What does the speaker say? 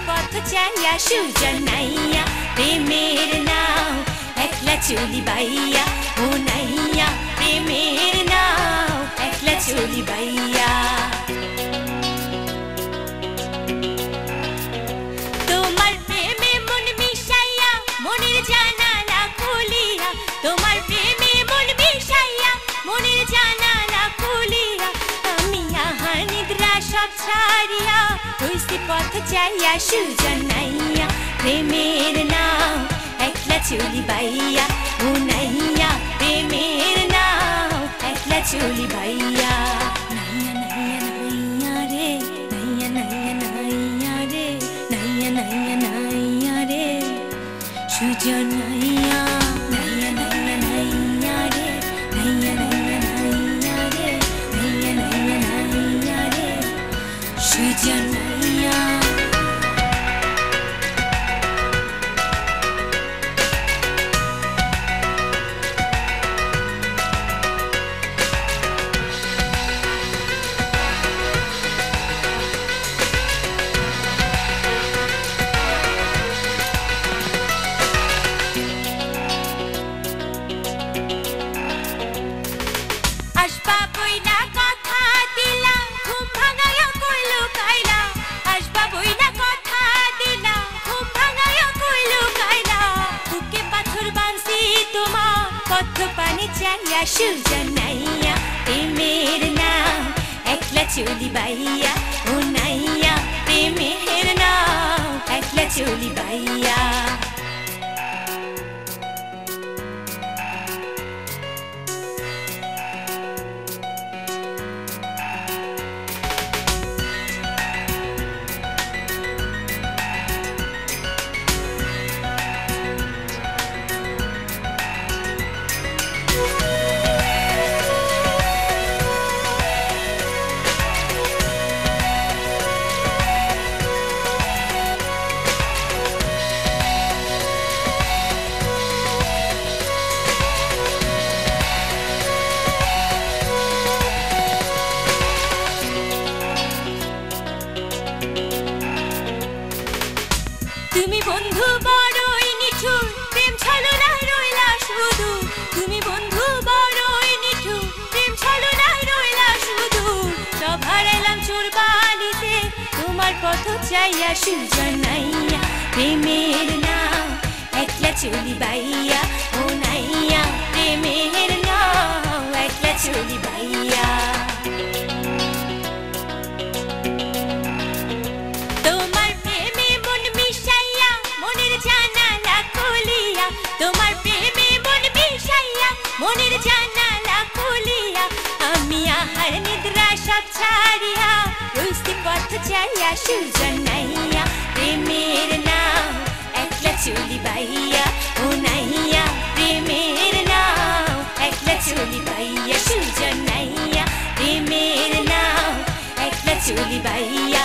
পথ চাইয়া সুজন নাইয়া প্রেমের নাও একলা চলি বাইয়া ও নাইয়া প্রেমের নাও একলা চলি বাইয়া তোমার প্রেমে মন মিশাইয়া মনের জানালা খুলিয়া তোমার প্রেমে মন মিশাইয়া মনের জানালা খুলিয়া আমি আহার নিদ্রা সব ছাড়িয়া রইছি পথ চাইয়া সুজন নাইয়া প্রেমের নাও একলা চলি বাইয়া ও নাইয়া প্রেমের নাও একলা চলি বাইয়া নাইয়া নাইয়া নাইয়া রে নাইয়া নাইয়া নাইয়া রে নাইয়া নাইয়া নাইয়া রে সুজন নাইয়া নাইয়া নাইয়া নাইয়া রে নাইয়া নাইয়া নাইয়া রে নাইয়া নাইয়া নাইয়া রে সুজন নাইয়া সুজন নাইয়া প্রেমের নাও একলা চলি বাইয়া ও নাইয়া প্রেমের নাও একলা চলি বাইয়া তুমি বন্ধু বড়ই নিঠুর প্রেম ছলনায় রইলা শুধু তুমি বন্ধু বড়ই নিঠুর প্রেম ছলনায় রইলা শুধু সব হারাইলাম চোর বালিতে তোমার পথ চাইয়া সুজন নাইয়া প্রেমের নাও একলা চলি বাইয়া ও নাইয়া প্রেমের নাও একলা চলি বাইয়া তোমার প্রেমে মন মিশাইয়া মনের জানালা খুলিয়া আমি আহার নিদ্রা সব ছাড়িয়া রইছি পথ চাইয়া সুজন নাইয়া প্রেমের নাও একলা চলি বাইয়া ও নাইয়া প্রেমের নাও একলা চলি বাইয়া সুজন নাইয়া প্রেমের নাও একলা চলি বাইয়া